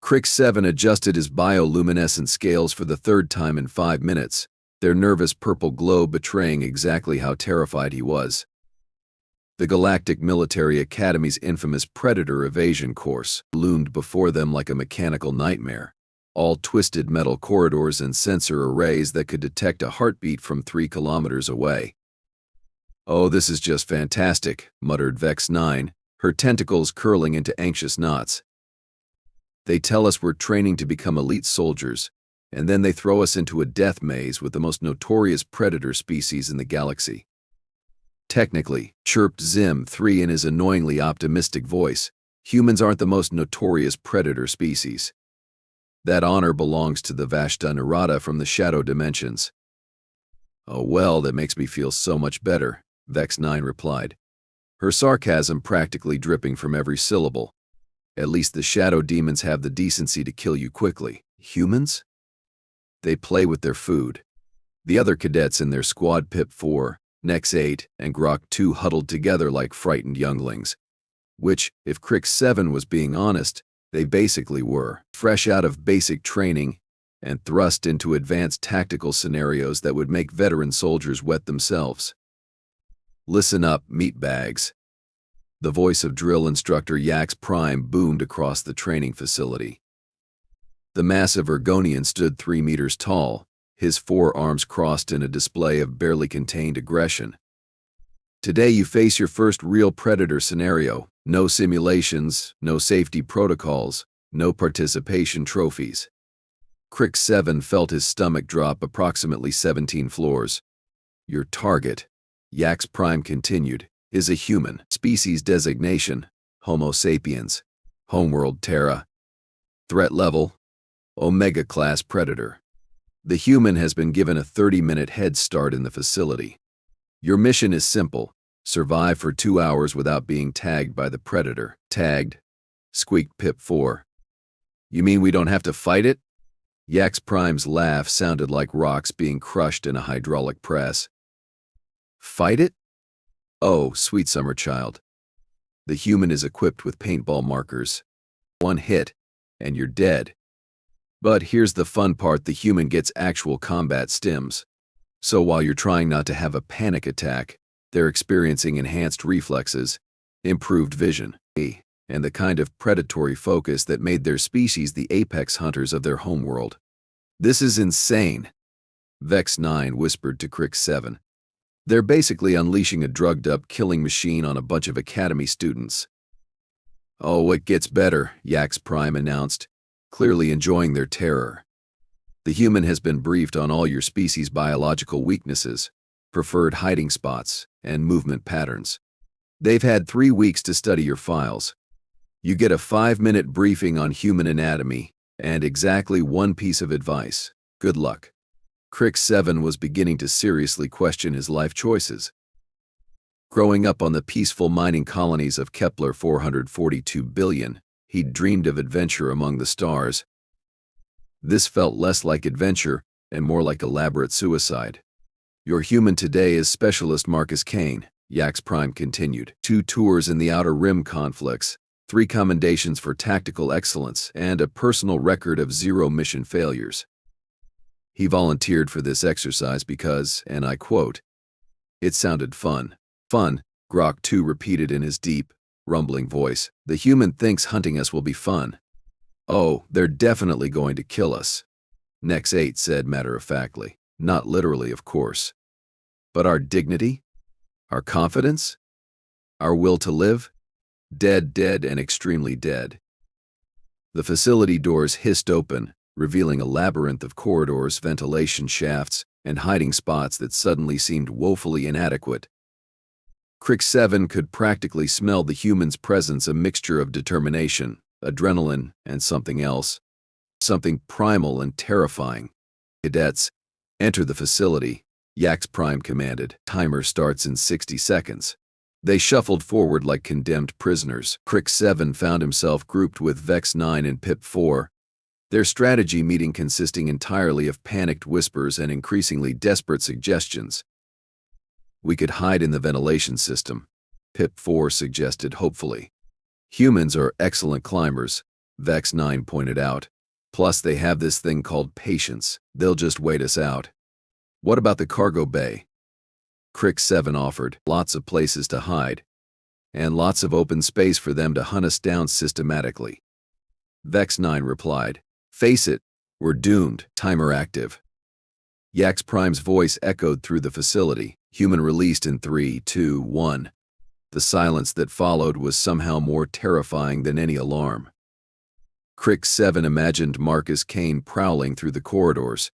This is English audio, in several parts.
Crick 7 adjusted his bioluminescent scales for the third time in 5 minutes, their nervous purple glow betraying exactly how terrified he was. The Galactic Military Academy's infamous Predator evasion course loomed before them like a mechanical nightmare, all twisted metal corridors and sensor arrays that could detect a heartbeat from 3 kilometers away. "Oh, this is just fantastic," muttered Vex 9, her tentacles curling into anxious knots. "They tell us we're training to become elite soldiers, and then they throw us into a death maze with the most notorious predator species in the galaxy." "Technically," chirped Zim 3 in his annoyingly optimistic voice, "humans aren't the most notorious predator species. That honor belongs to the Vashta Narada from the Shadow Dimensions." "Oh well, that makes me feel so much better," Vex 9 replied, her sarcasm practically dripping from every syllable. "At least the Shadow Demons have the decency to kill you quickly. Humans? They play with their food." The other cadets in their squad, Pip 4, Nex 8, and Grok 2, huddled together like frightened younglings. Which, if Crick 7 was being honest, they basically were, fresh out of basic training and thrust into advanced tactical scenarios that would make veteran soldiers wet themselves. "Listen up, meatbags." The voice of drill instructor Yax-Prime boomed across the training facility. The massive Ergonian stood 3 meters tall, his 4 arms crossed in a display of barely contained aggression. "Today you face your first real predator scenario. No simulations, no safety protocols, no participation trophies." Crick 7 felt his stomach drop approximately 17 floors. "Your target," Yax-Prime continued, "is a human. Species designation, Homo sapiens. Homeworld Terra. Threat level, Omega-class predator. The human has been given a 30-minute head start in the facility. Your mission is simple. Survive for 2 hours without being tagged by the predator." "Tagged?" squeaked Pip 4. "You mean we don't have to fight it?" Yax-Prime's laugh sounded like rocks being crushed in a hydraulic press. "Fight it? Oh, sweet summer child. The human is equipped with paintball markers. 1 hit, and you're dead. But here's the fun part, the human gets actual combat stims. So while you're trying not to have a panic attack, they're experiencing enhanced reflexes, improved vision, and the kind of predatory focus that made their species the apex hunters of their homeworld. This is insane," Vex 9 whispered to Crick 7. "They're basically unleashing a drugged-up killing machine on a bunch of academy students." "Oh, it gets better," Yax-Prime announced, clearly enjoying their terror. "The human has been briefed on all your species' biological weaknesses, preferred hiding spots, and movement patterns. They've had 3 weeks to study your files. You get a 5-minute briefing on human anatomy, and exactly 1 piece of advice. Good luck." Crick 7 was beginning to seriously question his life choices. Growing up on the peaceful mining colonies of Kepler 442 billion, he'd dreamed of adventure among the stars. This felt less like adventure and more like elaborate suicide. "Your human today is Specialist Marcus Kane," Yax-Prime continued. 2 tours in the Outer Rim conflicts, 3 commendations for tactical excellence, and a personal record of 0 mission failures. He volunteered for this exercise because, and I quote, "it sounded fun." "Fun," Grok 2 repeated in his deep, rumbling voice. "The human thinks hunting us will be fun." "Oh, they're definitely going to kill us," Nex 8 said matter-of-factly. "Not literally, of course. But our dignity? Our confidence? Our will to live? Dead, dead, and extremely dead." The facility doors hissed open, revealing a labyrinth of corridors, ventilation shafts, and hiding spots that suddenly seemed woefully inadequate. Crick 7 could practically smell the human's presence, a mixture of determination, adrenaline, and something else. Something primal and terrifying. "Cadets, enter the facility," Yax-Prime commanded. "Timer starts in 60 seconds. They shuffled forward like condemned prisoners. Crick 7 found himself grouped with Vex 9 and Pip 4, their strategy meeting consisting entirely of panicked whispers and increasingly desperate suggestions. "We could hide in the ventilation system," Pip 4 suggested hopefully. "Humans are excellent climbers, Vex 9 pointed out. Plus they have this thing called patience. They'll just wait us out. What about the cargo bay? Crick 7 offered. Lots of places to hide, and lots of open space for them to hunt us down systematically. Vex 9 replied. Face it, we're doomed. Timer active. Yax-Prime's voice echoed through the facility. Human released in 3, 2, 1. The silence that followed was somehow more terrifying than any alarm. Crick 7 imagined Marcus Kane prowling through the corridors,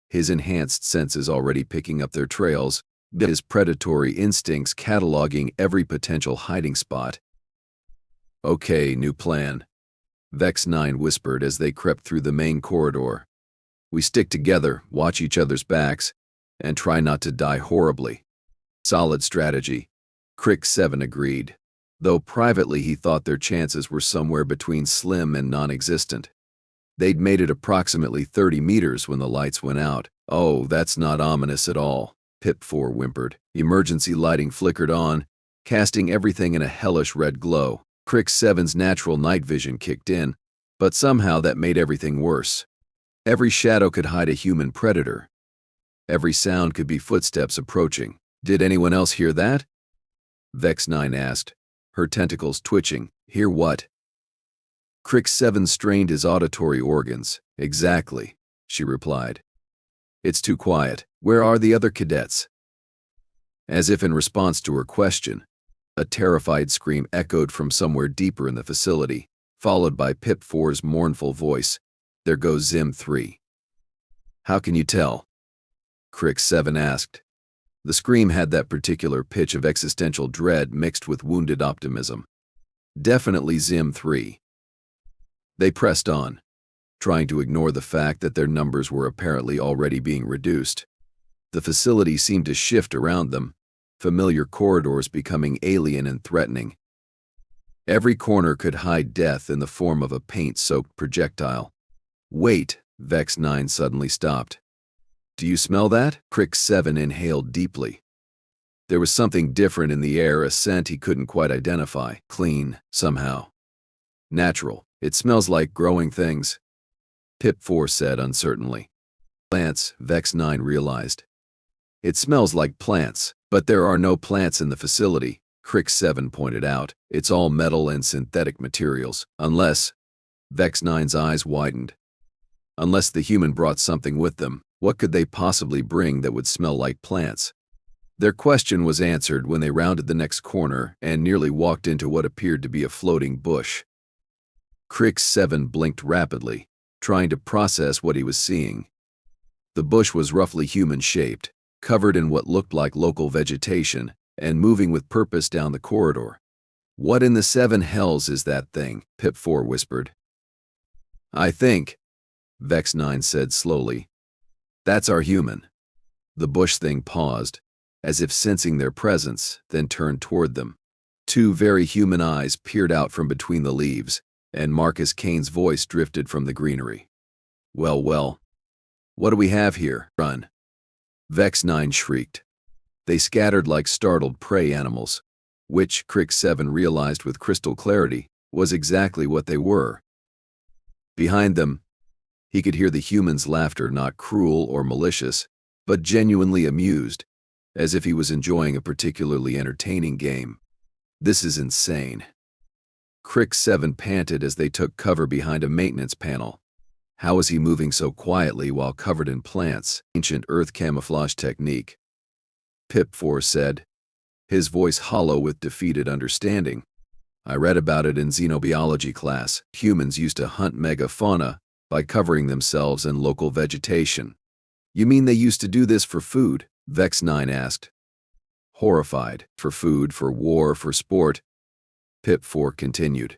his enhanced senses already picking up their trails, his predatory instincts cataloging every potential hiding spot. Okay, new plan. Vex 9 whispered as they crept through the main corridor. We stick together, watch each other's backs, and try not to die horribly. Solid strategy. Crick 7 agreed, though privately he thought their chances were somewhere between slim and non-existent. They'd made it approximately 30 meters when the lights went out. Oh, that's not ominous at all, Pip 4 whimpered. Emergency lighting flickered on, casting everything in a hellish red glow. Crick 7's natural night vision kicked in, but somehow that made everything worse. Every shadow could hide a human predator. Every sound could be footsteps approaching. Did anyone else hear that? Vex 9 asked, her tentacles twitching. Hear what? Crick 7 strained his auditory organs. Exactly, she replied. It's too quiet. Where are the other cadets? As if in response to her question, a terrified scream echoed from somewhere deeper in the facility, followed by Pip 4's mournful voice. There goes Zim 3. How can you tell? Crick 7 asked. The scream had that particular pitch of existential dread mixed with wounded optimism. Definitely Zim 3. They pressed on, trying to ignore the fact that their numbers were apparently already being reduced. The facility seemed to shift around them, familiar corridors becoming alien and threatening. Every corner could hide death in the form of a paint-soaked projectile. Wait, Vex 9 suddenly stopped. Do you smell that? Crick 7 inhaled deeply. There was something different in the air, a scent he couldn't quite identify. Clean, somehow. Natural. It smells like growing things, Pip 4 said uncertainly. Plants, Vex 9 realized. It smells like plants, but there are no plants in the facility, Crick 7 pointed out. It's all metal and synthetic materials, unless... Vex 9's eyes widened. Unless the human brought something with them, what could they possibly bring that would smell like plants? Their question was answered when they rounded the next corner and nearly walked into what appeared to be a floating bush. Crick 7 blinked rapidly, trying to process what he was seeing. The bush was roughly human-shaped, covered in what looked like local vegetation, and moving with purpose down the corridor. What in the seven hells is that thing? Pip 4 whispered. I think, Vex 9 said slowly, that's our human. The bush thing paused, as if sensing their presence, then turned toward them. Two very human eyes peered out from between the leaves, and Marcus Kane's voice drifted from the greenery. Well, what do we have here? Run. Vex 9 shrieked. They scattered like startled prey animals, which, Crick 7 realized with crystal clarity, was exactly what they were. Behind them, he could hear the human's laughter, not cruel or malicious, but genuinely amused, as if he was enjoying a particularly entertaining game. This is insane. Crick 7 panted as they took cover behind a maintenance panel. How was he moving so quietly while covered in plants? Ancient Earth camouflage technique. Pip 4 said, his voice hollow with defeated understanding. I read about it in xenobiology class. Humans used to hunt megafauna by covering themselves in local vegetation. You mean they used to do this for food? Vex 9 asked. Horrified. For food, for war, for sport. Pip 4 continued.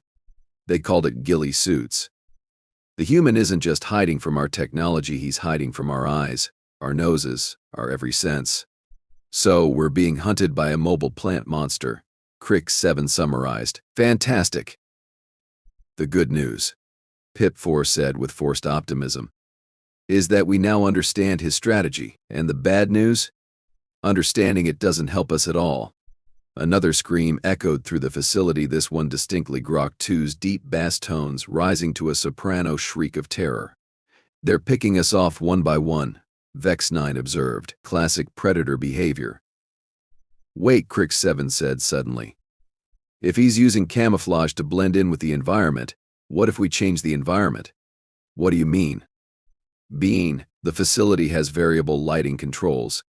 They called it ghillie suits. The human isn't just hiding from our technology, he's hiding from our eyes, our noses, our every sense. So, we're being hunted by a mobile plant monster, Crick 7 summarized. Fantastic. The good news, Pip 4 said with forced optimism, is that we now understand his strategy, and the bad news? Understanding it doesn't help us at all. Another scream echoed through the facility, this one distinctly Grok 2's deep bass tones rising to a soprano shriek of terror. "They're picking us off one by one," Vex 9 observed. "Classic predator behavior." "Wait," Crick 7 said suddenly. "If he's using camouflage to blend in with the environment, what if we change the environment?" "What do you mean?" "Bean, the facility has variable lighting controls.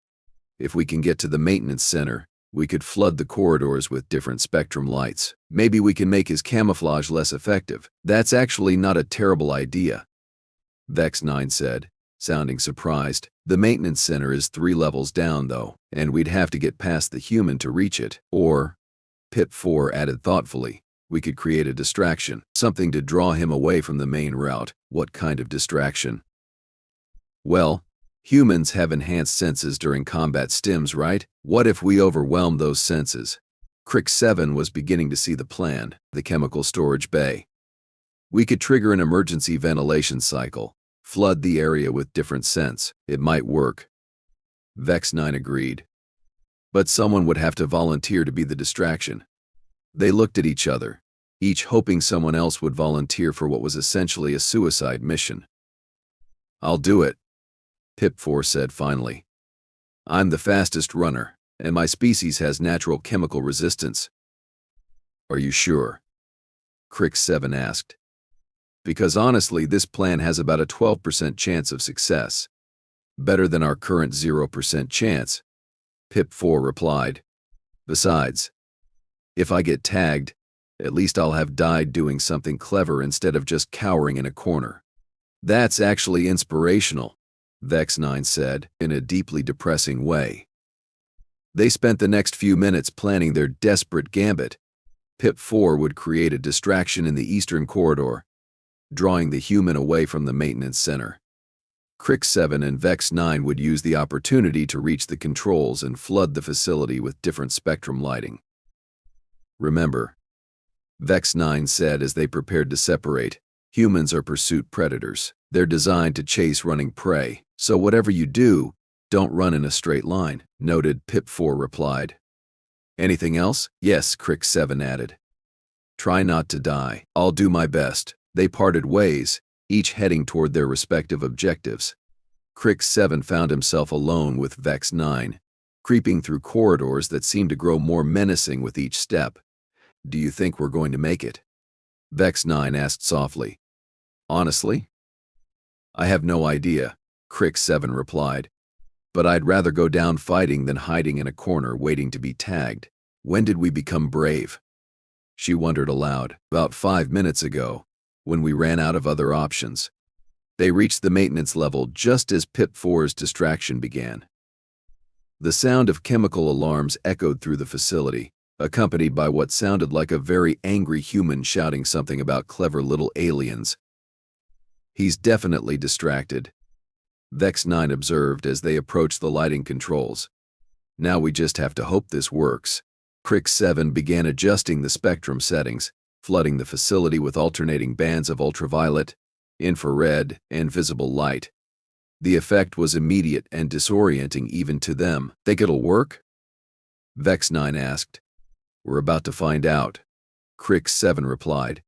If we can get to the maintenance center, we could flood the corridors with different spectrum lights. Maybe we can make his camouflage less effective." "That's actually not a terrible idea," Vex 9 said, sounding surprised. "The maintenance center is 3 levels down, though, and we'd have to get past the human to reach it. Or," Pip 4 added thoughtfully, "we could create a distraction, something to draw him away from the main route." "What kind of distraction?" "Well, humans have enhanced senses during combat stims, right? What if we overwhelm those senses?" Crick 7 was beginning to see the plan. "The chemical storage bay. We could trigger an emergency ventilation cycle, flood the area with different scents. It might work." Vex 9 agreed. "But someone would have to volunteer to be the distraction." They looked at each other, each hoping someone else would volunteer for what was essentially a suicide mission. "I'll do it," Pip 4 said finally. "I'm the fastest runner, and my species has natural chemical resistance." "Are you sure?" Crick 7 asked. "Because honestly, this plan has about a 12% chance of success. Better than our current 0% chance," Pip 4 replied. "Besides, if I get tagged, at least I'll have died doing something clever instead of just cowering in a corner." "That's actually inspirational," Vex 9 said, in a deeply depressing way. They spent the next few minutes planning their desperate gambit. Pip 4 would create a distraction in the eastern corridor, drawing the human away from the maintenance center. Crick 7 and Vex 9 would use the opportunity to reach the controls and flood the facility with different spectrum lighting. "Remember," Vex 9 said as they prepared to separate, "humans are pursuit predators. They're designed to chase running prey, so whatever you do, don't run in a straight line," noted, Pip 4 replied. "Anything else?" "Yes," Crick 7 added. "Try not to die." "I'll do my best." They parted ways, each heading toward their respective objectives. Crick 7 found himself alone with Vex 9, creeping through corridors that seemed to grow more menacing with each step. "Do you think we're going to make it?" Vex 9 asked softly. "Honestly? I have no idea," Crick 7 replied. "But I'd rather go down fighting than hiding in a corner waiting to be tagged." "When did we become brave?" she wondered aloud. "About 5 minutes ago, when we ran out of other options." They reached the maintenance level just as Pip 4's distraction began. The sound of chemical alarms echoed through the facility, accompanied by what sounded like a very angry human shouting something about clever little aliens. "He's definitely distracted," Vex 9 observed as they approached the lighting controls. "Now we just have to hope this works." Crick 7 began adjusting the spectrum settings, flooding the facility with alternating bands of ultraviolet, infrared, and visible light. The effect was immediate and disorienting even to them. "Think it'll work?" Vex 9 asked. "We're about to find out," Crick 7 replied,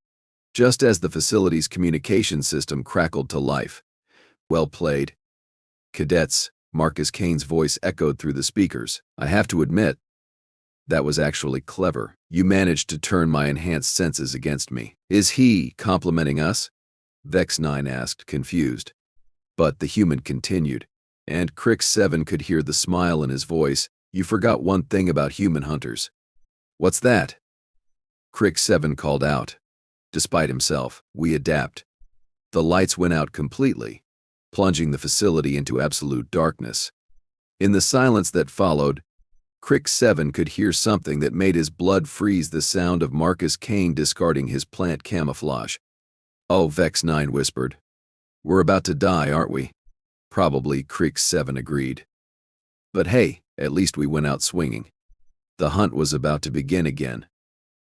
just as the facility's communication system crackled to life. "Well played, Cadets," Marcus Kane's voice echoed through the speakers. "I have to admit, that was actually clever. You managed to turn my enhanced senses against me." "Is he complimenting us?" Vex 9 asked, confused. But the human continued, and Crick 7 could hear the smile in his voice. "You forgot one thing about human hunters." "What's that?" Crick 7 called out. Despite himself, "We adapt." The lights went out completely, plunging the facility into absolute darkness. In the silence that followed, Crick 7 could hear something that made his blood freeze, the sound of Marcus Kane discarding his plant camouflage. "Oh," Vex 9 whispered. "We're about to die, aren't we?" "Probably," Crick 7 agreed. "But hey, at least we went out swinging." The hunt was about to begin again,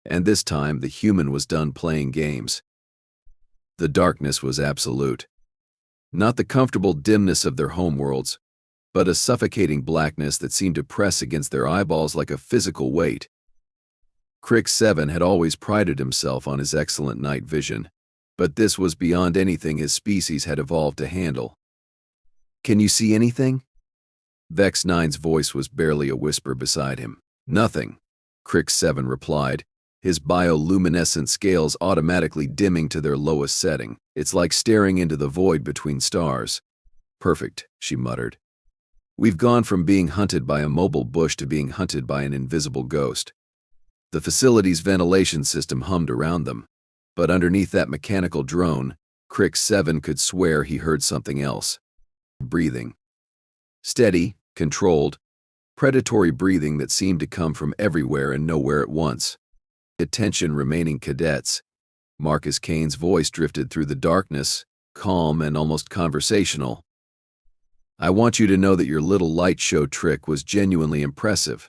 and this time the human was done playing games. The darkness was absolute. Not the comfortable dimness of their homeworlds, but a suffocating blackness that seemed to press against their eyeballs like a physical weight. Crick 7 had always prided himself on his excellent night vision, but this was beyond anything his species had evolved to handle. "Can you see anything?" Vex 9's voice was barely a whisper beside him. "Nothing," Crick 7 replied, his bioluminescent scales automatically dimming to their lowest setting. "It's like staring into the void between stars." "Perfect," she muttered. "We've gone from being hunted by a mobile bush to being hunted by an invisible ghost." The facility's ventilation system hummed around them, but underneath that mechanical drone, Crick 7 could swear he heard something else. Breathing. Steady, controlled, predatory breathing that seemed to come from everywhere and nowhere at once. "Attention remaining cadets." Marcus Kane's voice drifted through the darkness, calm and almost conversational. "I want you to know that your little light show trick was genuinely impressive.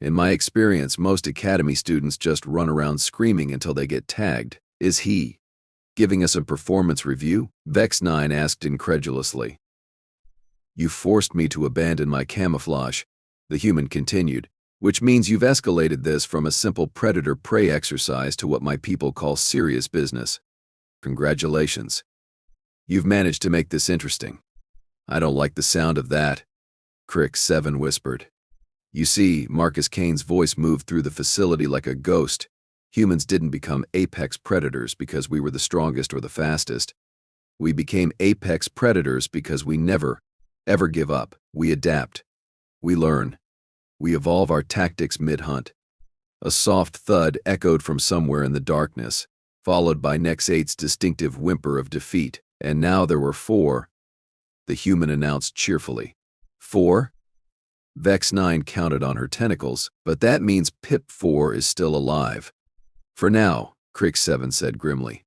In my experience, most academy students just run around screaming until they get tagged. Is he giving us a performance review?" Vex 9 asked incredulously. "You forced me to abandon my camouflage," the human continued, "which means you've escalated this from a simple predator-prey exercise to what my people call serious business. Congratulations. You've managed to make this interesting." "I don't like the sound of that," Crick 7 whispered. "You see," Marcus Kane's voice moved through the facility like a ghost. "Humans didn't become apex predators because we were the strongest or the fastest. We became apex predators because we never, ever give up. We adapt. We learn. We evolve our tactics mid-hunt." A soft thud echoed from somewhere in the darkness, followed by Nex 8's distinctive whimper of defeat. "And now there were 4, the human announced cheerfully. "4? Vex 9 counted on her tentacles, "but that means Pip 4 is still alive." "For now," Crick 7 said grimly.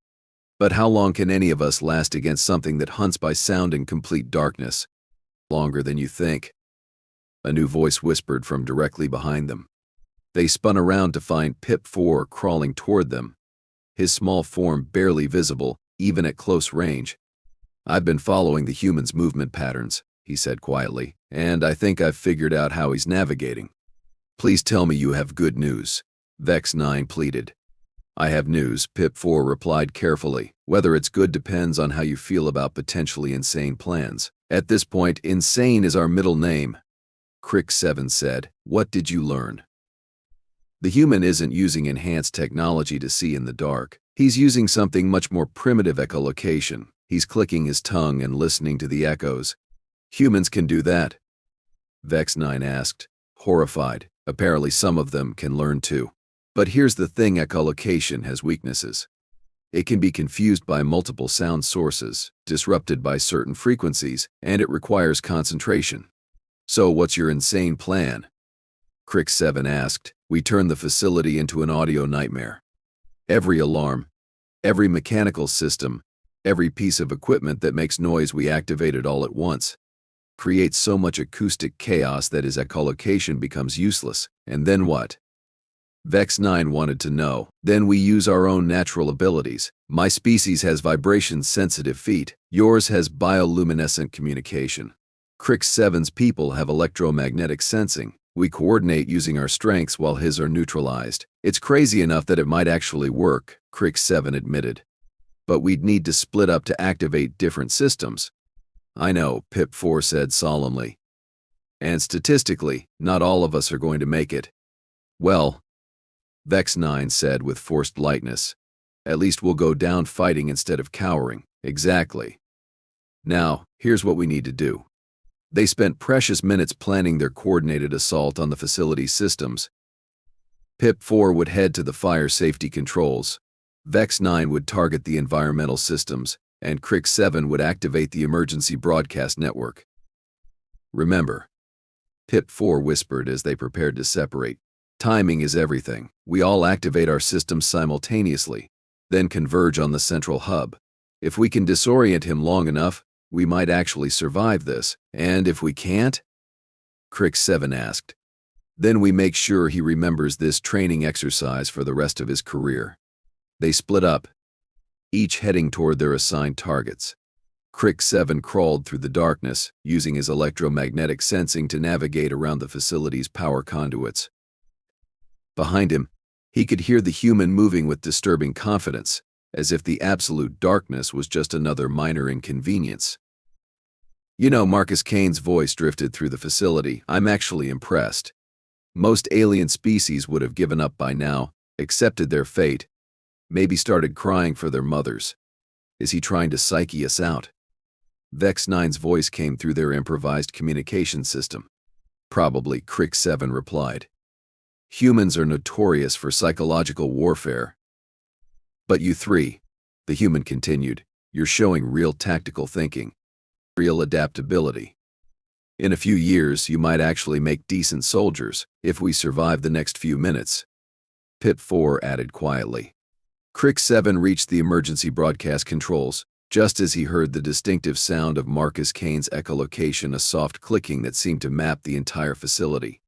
"But how long can any of us last against something that hunts by sound in complete darkness?" "Longer than you think," a new voice whispered from directly behind them. They spun around to find Pip 4 crawling toward them, his small form barely visible, even at close range. "I've been following the human's movement patterns," he said quietly, "and I think I've figured out how he's navigating." "Please tell me you have good news," Vex 9 pleaded. "I have news," Pip 4 replied carefully. "Whether it's good depends on how you feel about potentially insane plans. At this point, insane is our middle name," Crick 7 said. "What did you learn?" "The human isn't using enhanced technology to see in the dark. He's using something much more primitive: echolocation. He's clicking his tongue and listening to the echoes." "Humans can do that?" Vex 9 asked, horrified. "Apparently some of them can learn too. But here's the thing: echolocation has weaknesses. It can be confused by multiple sound sources, disrupted by certain frequencies, and it requires concentration." "So what's your insane plan?" Crick 7 asked. "We turned the facility into an audio nightmare. Every alarm, every mechanical system, every piece of equipment that makes noise we activated all at once. Creates so much acoustic chaos that his echolocation becomes useless. And then what?" Vex 9 wanted to know. "Then we use our own natural abilities. My species has vibration-sensitive feet. Yours has bioluminescent communication. Crick 7's people have electromagnetic sensing. We coordinate using our strengths while his are neutralized. It's crazy enough that it might actually work," Crick 7 admitted. "But we'd need to split up to activate different systems." "I know," Pip 4 said solemnly. "And statistically, not all of us are going to make it." "Well," Vex 9 said with forced lightness, "at least we'll go down fighting instead of cowering." "Exactly. Now, here's what we need to do." They spent precious minutes planning their coordinated assault on the facility's systems. Pip 4 would head to the fire safety controls. Vex 9 would target the environmental systems, and Crick 7 would activate the emergency broadcast network. "Remember," Pip 4 whispered as they prepared to separate, "timing is everything. We all activate our systems simultaneously, then converge on the central hub. If we can disorient him long enough, we might actually survive this. And if we can't?" Crick 7 asked. "Then we make sure he remembers this training exercise for the rest of his career." They split up, each heading toward their assigned targets. Crick 7 crawled through the darkness, using his electromagnetic sensing to navigate around the facility's power conduits. Behind him, He could hear the human moving with disturbing confidence, as if the absolute darkness was just another minor inconvenience. You know, Marcus Kane's voice drifted through the facility. I'm actually impressed. Most alien species would have given up by now, accepted their fate, maybe started crying for their mothers. Is he trying to psyche us out? Vex 9's voice came through their improvised communication system. Probably, Crick 7 replied. Humans are notorious for psychological warfare. But you three, the human continued, you're showing real tactical thinking, real adaptability. In a few years, you might actually make decent soldiers, if we survive the next few minutes. Pip 4 added quietly. Crick 7 reached the emergency broadcast controls, just as he heard the distinctive sound of Marcus Kane's echolocation, a soft clicking that seemed to map the entire facility.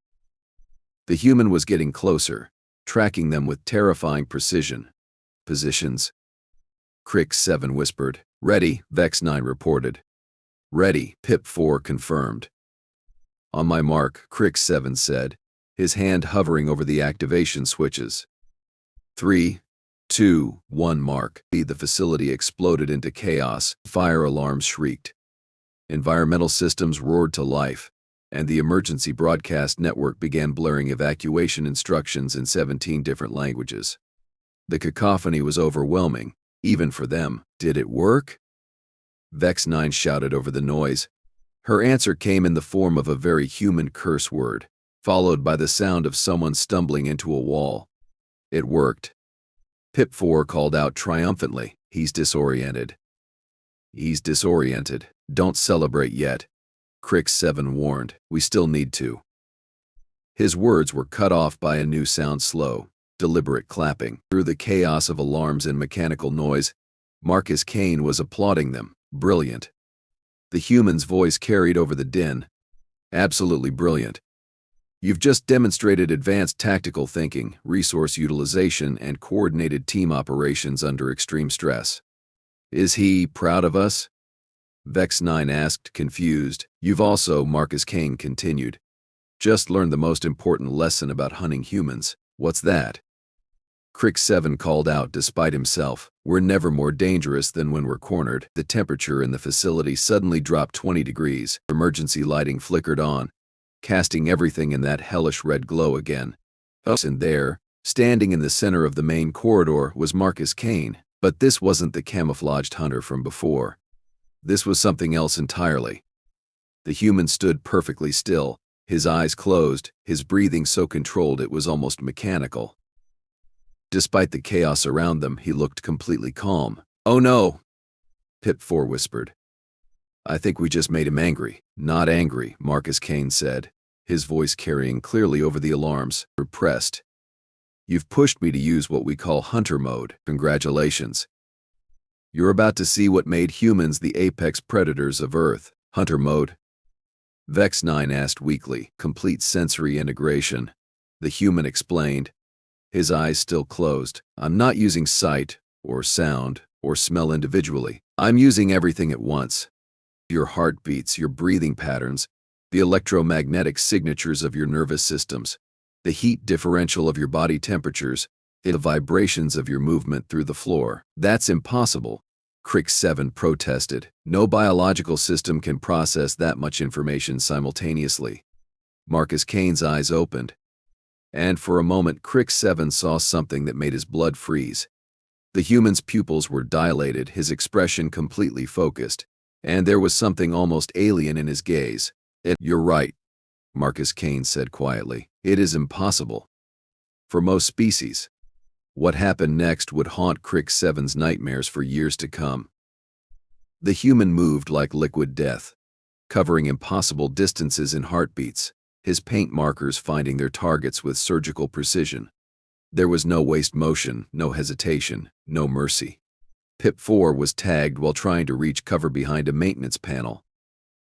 The human was getting closer, tracking them with terrifying precision. Positions. Crick 7 whispered. Ready, Vex 9 reported. Ready, Pip 4 confirmed. On my mark, Crick 7 said, his hand hovering over the activation switches. 3, 2, 1 mark. The facility exploded into chaos. Fire alarms shrieked. Environmental systems roared to life, and the emergency broadcast network began blaring evacuation instructions in 17 different languages. The cacophony was overwhelming, even for them. Did it work? Vex 9 shouted over the noise. Her answer came in the form of a very human curse word, followed by the sound of someone stumbling into a wall. It worked. Pip 4 called out triumphantly. He's disoriented. He's disoriented. Don't celebrate yet. Crick 7 warned. We still need to. His words were cut off by a new sound, slow, deliberate clapping. Through the chaos of alarms and mechanical noise, Marcus Kane was applauding them. Brilliant. The human's voice carried over the din. Absolutely brilliant. You've just demonstrated advanced tactical thinking, resource utilization, and coordinated team operations under extreme stress. Is he proud of us? Vex 9 asked, confused. You've also, Marcus Kane continued, just learned the most important lesson about hunting humans. What's that? Crick 7 called out despite himself. We're never more dangerous than when we're cornered. The temperature in the facility suddenly dropped 20 degrees. Emergency lighting flickered on, casting everything in that hellish red glow again. And there, standing in the center of the main corridor, was Marcus Kane. But this wasn't the camouflaged hunter from before. This was something else entirely. The human stood perfectly still, his eyes closed, his breathing so controlled it was almost mechanical. Despite the chaos around them, he looked completely calm. Oh no, Pip 4 whispered. I think we just made him angry. Not angry, Marcus Kane said, his voice carrying clearly over the alarms. Repressed. You've pushed me to use what we call hunter mode. Congratulations. You're about to see what made humans the apex predators of Earth. Hunter mode? Vex 9 asked weakly. Complete sensory integration. The human explained, his eyes still closed. I'm not using sight, or sound, or smell individually. I'm using everything at once. Your heartbeats, your breathing patterns, the electromagnetic signatures of your nervous systems, the heat differential of your body temperatures, the vibrations of your movement through the floor. That's impossible, Crick 7 protested. No biological system can process that much information simultaneously. Marcus Kane's eyes opened, and for a moment Crick 7 saw something that made his blood freeze. The human's pupils were dilated, his expression completely focused, and there was something almost alien in his gaze. You're right, Marcus Kane said quietly. It is impossible. For most species. What happened next would haunt Crick 7's nightmares for years to come. The human moved like liquid death, covering impossible distances in heartbeats, his paint markers finding their targets with surgical precision. There was no waste motion, no hesitation, no mercy. Pip 4 was tagged while trying to reach cover behind a maintenance panel.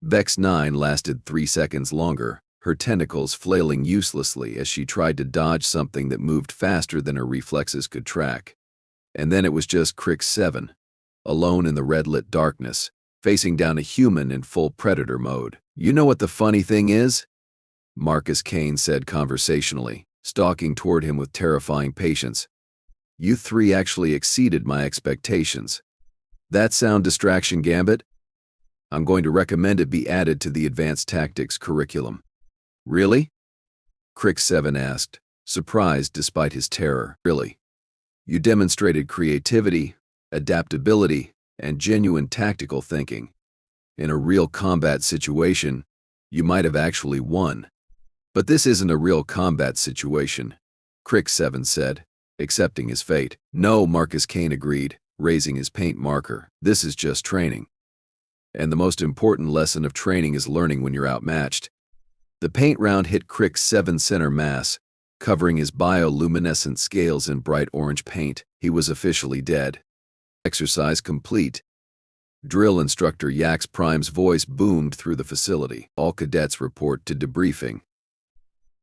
Vex 9 lasted 3 seconds longer, her tentacles flailing uselessly as she tried to dodge something that moved faster than her reflexes could track. And then it was just Crick 7, alone in the red-lit darkness, facing down a human in full predator mode. You know what the funny thing is? Marcus Kane said conversationally. stalking toward him with terrifying patience. You three actually exceeded my expectations. That sound distraction gambit? I'm going to recommend it be added to the advanced tactics curriculum. Really? Crick 7 asked, surprised despite his terror. Really? You demonstrated creativity, adaptability, and genuine tactical thinking. In a real combat situation, you might have actually won. But this isn't a real combat situation, Crick 7 said, accepting his fate. No, Marcus Kane agreed, raising his paint marker. This is just training. And the most important lesson of training is learning when you're outmatched. The paint round hit Crick 7's center mass, covering his bioluminescent scales in bright orange paint. He was officially dead. Exercise complete. Drill Instructor Yax-Prime's voice boomed through the facility. All cadets report to debriefing.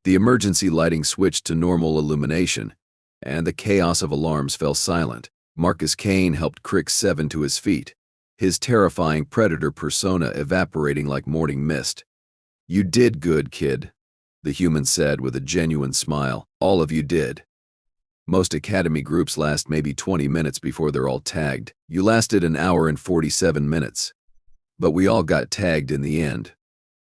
The emergency lighting switched to normal illumination, and the chaos of alarms fell silent. Marcus Kane helped Crick 7 to his feet, his terrifying predator persona evaporating like morning mist. You did good, kid, the human said with a genuine smile. All of you did. Most academy groups last maybe 20 minutes before they're all tagged. You lasted an hour and 47 minutes. But we all got tagged in the end,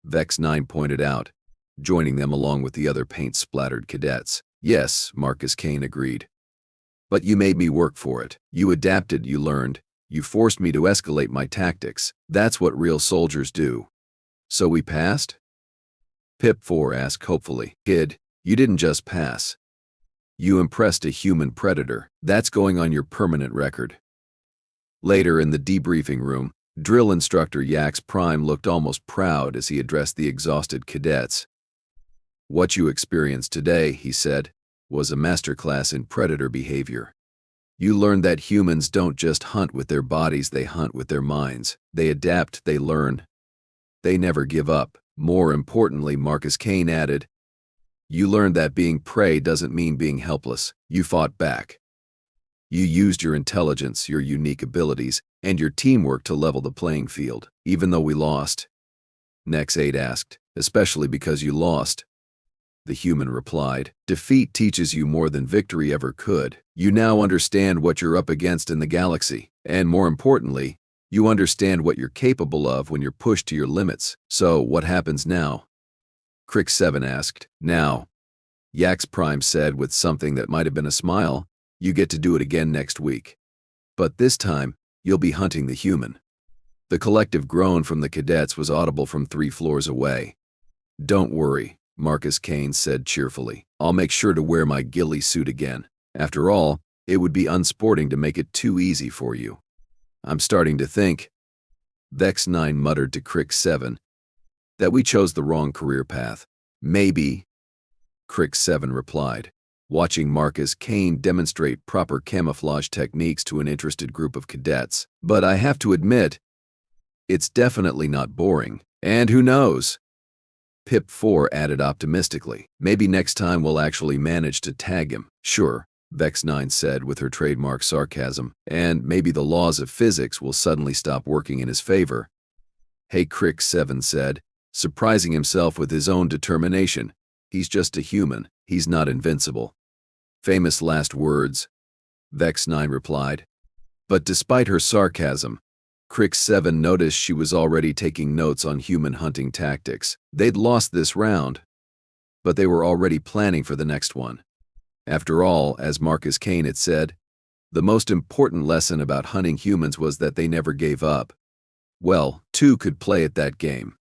Vex 9 pointed out, joining them along with the other paint-splattered cadets. Yes, Marcus Kane agreed. But you made me work for it. You adapted, you learned. You forced me to escalate my tactics. That's what real soldiers do. So we passed? Pip 4 asked hopefully. Kid, you didn't just pass. You impressed a human predator. That's going on your permanent record. Later in the debriefing room, Drill Instructor Yax-Prime looked almost proud as he addressed the exhausted cadets. What you experienced today, he said, was a masterclass in predator behavior. You learned that humans don't just hunt with their bodies, they hunt with their minds. They adapt, they learn. They never give up. More importantly, Marcus Kane added, you learned that being prey doesn't mean being helpless. You fought back. You used your intelligence, your unique abilities, and your teamwork to level the playing field, even though we lost. Nex 8 asked, especially because you lost. The human replied, defeat teaches you more than victory ever could. You now understand what you're up against in the galaxy, and more importantly, you understand what you're capable of when you're pushed to your limits. So, what happens now? Crick 7 asked. Now, Yax-Prime said with something that might have been a smile, you get to do it again next week. But this time, you'll be hunting the human. The collective groan from the cadets was audible from 3 floors away. Don't worry, Marcus Kane said cheerfully. I'll make sure to wear my ghillie suit again. After all, it would be unsporting to make it too easy for you. I'm starting to think, Vex 9 muttered to Crick 7, that we chose the wrong career path. Maybe, Crick 7 replied, watching Marcus Kane demonstrate proper camouflage techniques to an interested group of cadets. But I have to admit, it's definitely not boring. And who knows? Pip 4 added optimistically. Maybe next time we'll actually manage to tag him. Sure, Vex 9 said with her trademark sarcasm. And maybe the laws of physics will suddenly stop working in his favor. Hey, Crick 7 said, surprising himself with his own determination. He's just a human. He's not invincible. Famous last words, Vex 9 replied. But despite her sarcasm, Crick 7 noticed she was already taking notes on human hunting tactics. They'd lost this round, but they were already planning for the next one. After all, as Marcus Kane had said, the most important lesson about hunting humans was that they never gave up. Well, 2 could play at that game.